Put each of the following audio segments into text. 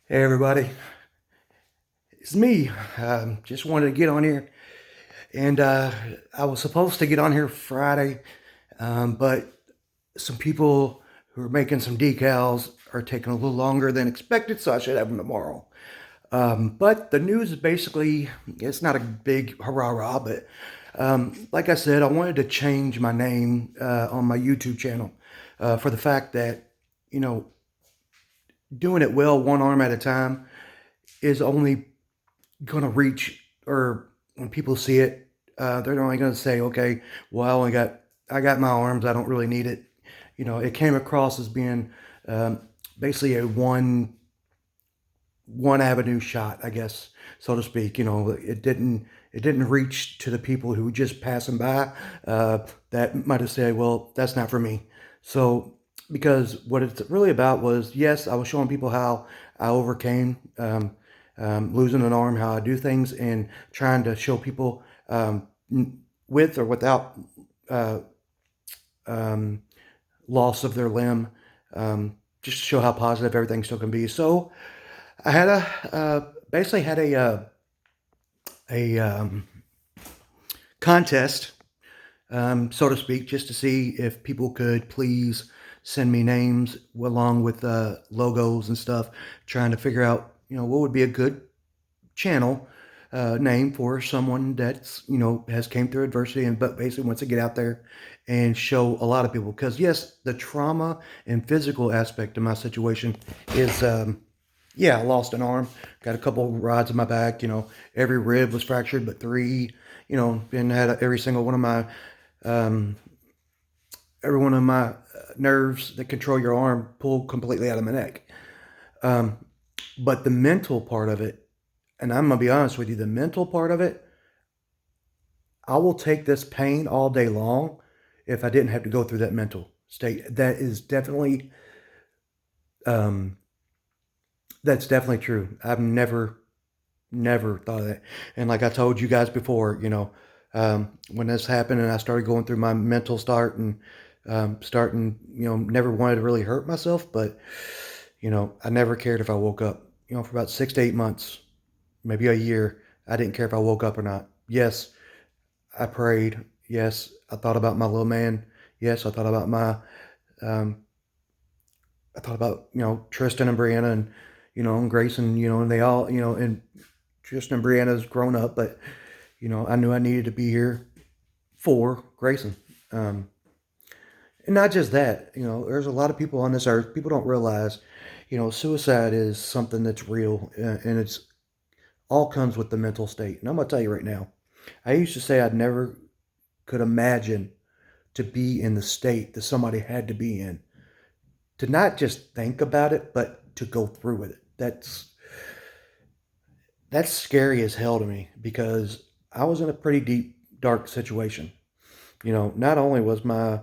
Hey everybody, it's me. Just wanted to get on here, and I was supposed to get on here Friday, but some people who are making some decals are taking a little longer than expected, so I should have them tomorrow. But the news is basically, it's not a big hurrah, but like I said, I wanted to change my name on my YouTube channel for the fact that, you know, doing it well, one arm at a time, is only going to reach, or when people see it, they're only going to say, okay, well, I got my arms. I don't really need it. It came across as being um, basically a one avenue shot, I guess, so to speak. It didn't reach to the people who were just passing by that might have said, well, that's not for me. So because what it's really about was, yes, I was showing people how I overcame losing an arm, how I do things, and trying to show people with or without uh, um, loss of their limb, just to show how positive everything still can be. So I had basically had a contest, so to speak, just to see if people could please send me names along with logos and stuff, trying to figure out what would be a good channel name for someone that's has came through adversity and but basically wants to get out there and show a lot of people, because yes, the trauma and physical aspect of my situation is yeah, I lost an arm, got a couple rods in my back. Every rib was fractured but three. And had every single one of my um, every one of my nerves that control your arm pulled completely out of my neck. um, but the mental part of it, and I'm gonna be honest with you, the mental part of it, I will take this pain all day long if I didn't have to go through that mental state. Um, that's definitely true. I've never thought of that. And like I told you guys before, when this happened and I started going through my mental start and starting, never wanted to really hurt myself, but I never cared if I woke up. For about 6 to 8 months, maybe a year, I didn't care if I woke up or not. Yes, I prayed. Yes, I thought about my little man. Yes, um, I thought about Tristan and Brianna and and Grayson. And they all and Tristan and Brianna's grown up, but I knew I needed to be here for Grayson. Um, and not just that, there's a lot of people on this earth. People don't realize, suicide is something that's real, and it's all comes with the mental state. And I'm gonna tell you right now, I used to say I'd never could imagine to be in the state that somebody had to be in, to not just think about it, but to go through with it. That's scary as hell to me, because I was in a pretty deep, dark situation. Not only was my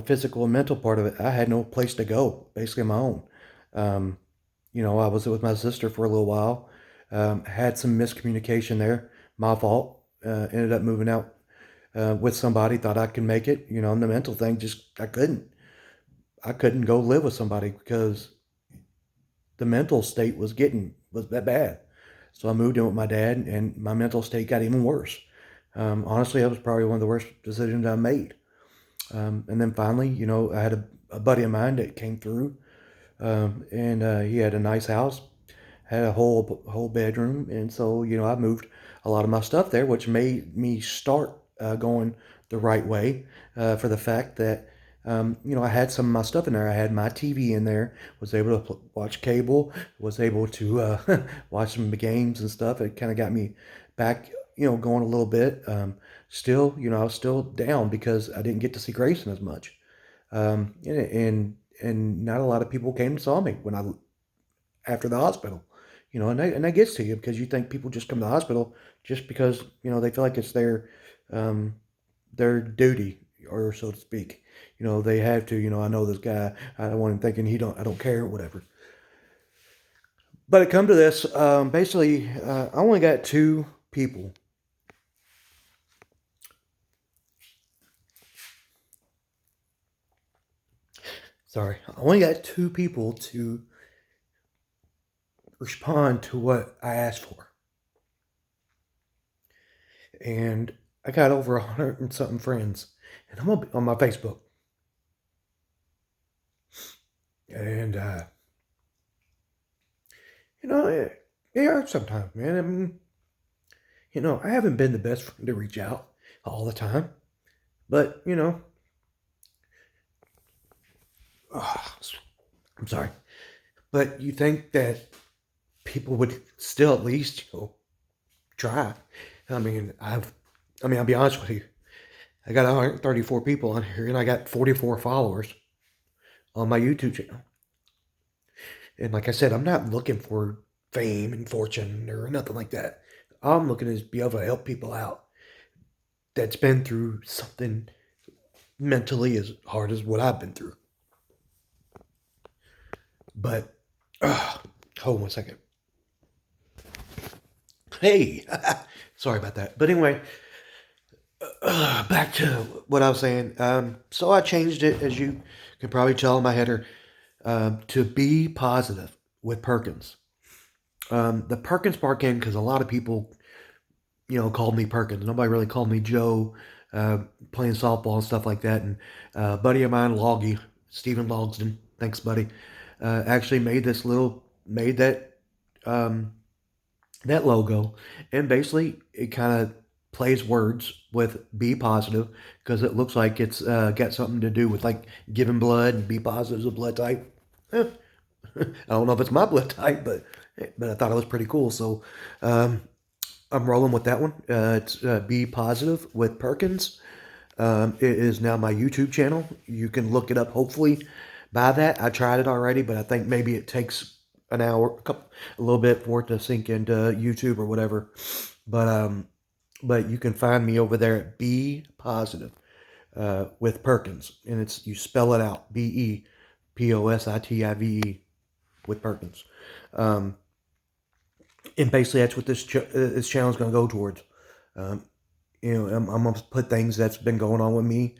physical and mental part of it, I had no place to go, basically my own. Um, I was with my sister for a little while, had some miscommunication there, my fault. Ended up moving out with somebody, thought I could make it, and the mental thing, just, I couldn't. I couldn't go live with somebody because the mental state was that bad. So I moved in with my dad, and my mental state got even worse. Honestly, that was probably one of the worst decisions I made. And then finally, I had a buddy of mine that came through, and he had a nice house, had a whole bedroom, and so I moved a lot of my stuff there, which made me start going the right way, for the fact that I had some of my stuff in there. I had my TV in there, was able to watch cable, was able to watch some games and stuff. It kind of got me back, going a little bit. Still, I was still down because I didn't get to see Grayson as much. And not a lot of people came and saw me when I after the hospital. And that gets to you, because you think people just come to the hospital just because they feel like it's um, their duty, or so to speak. They have to. I know this guy. I don't want him thinking I don't care, whatever. But it come to this. Basically, I only got two people. Sorry, I only got two people to respond to what I asked for. And I got over 100 and something friends, and I'm on my Facebook. And, yeah, sometimes, man. I mean, I haven't been the best friend to reach out all the time. But, I'm sorry. But you think that people would still at least, try. I'll be honest with you. I got 134 people on here, and I got 44 followers on my YouTube channel. And like I said, I'm not looking for fame and fortune or nothing like that. I'm looking to be able to help people out that's been through something mentally as hard as what I've been through. But, hold on 1 second. Hey, sorry about that. But anyway, back to what I was saying. So I changed it, as you can probably tell in my header, to Be Positive with Perkins. The Perkins part came because a lot of people, called me Perkins. Nobody really called me Joe, playing softball and stuff like that. And a buddy of mine, Loggy, Stephen Logsden, thanks, buddy, actually made that logo, and basically it kind of plays words with Be Positive because it looks like it's got something to do with like giving blood, and Be Positive is a blood type. I don't know if it's my blood type, but I thought it was pretty cool. So I'm rolling with that one. It's Be Positive with Perkins. It is now my YouTube channel. You can look it up, hopefully, by that. I tried it already, but I think maybe it takes an hour, a little bit for it to sink into YouTube or whatever. But you can find me over there at Be Positive with Perkins, and you spell it out, BEPOSITIVE with Perkins. And basically that's what this channel is going to go towards. I'm going to put things that's been going on with me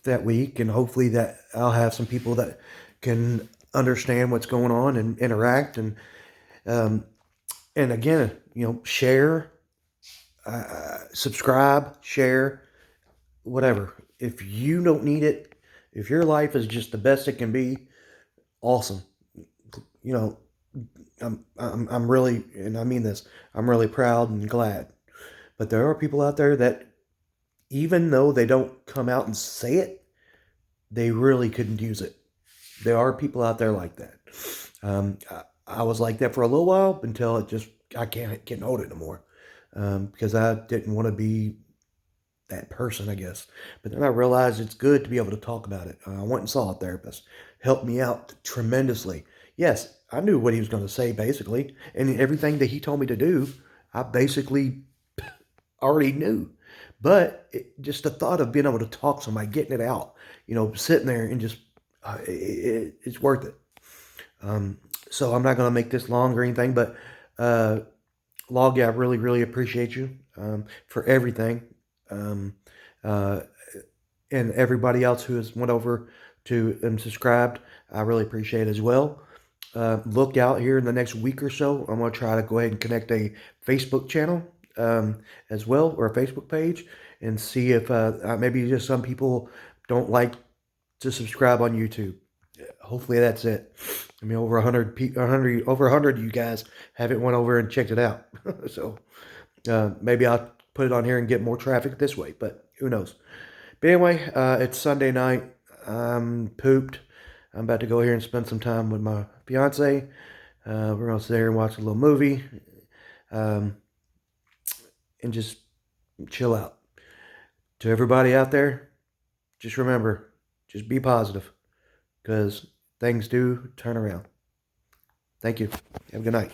that week, and hopefully that I'll have some people that can understand what's going on and interact, and again, share, subscribe, share, whatever. If you don't need it, if your life is just the best it can be, awesome. I'm really, and I mean this, I'm really proud and glad. But there are people out there that, even though they don't come out and say it, they really couldn't use it. There are people out there like that. I was like that for a little while until I can't hold it no more. Because I didn't want to be that person, I guess. But then I realized it's good to be able to talk about it. I went and saw a therapist. Helped me out tremendously. Yes, I knew what he was going to say, basically. And everything that he told me to do, I basically already knew. But just the thought of being able to talk to somebody, getting it out, sitting there and just, it's worth it. So I'm not going to make this long or anything, but Loggy, I really, really appreciate you for everything. And everybody else who has went over to and subscribed, I really appreciate it as well. Look out here in the next week or so. I'm going to try to go ahead and connect a Facebook channel as well, or a Facebook page, and see if maybe just some people don't like to subscribe on YouTube. Hopefully that's it. I mean, over 100 of you guys haven't went over and checked it out. So maybe I'll put it on here and get more traffic this way, but who knows. But anyway, it's Sunday night. I'm pooped. I'm about to go here and spend some time with my fiance. We're going to sit here and watch a little movie and just chill out. To everybody out there, just remember, just be positive, because things do turn around. Thank you. Have a good night.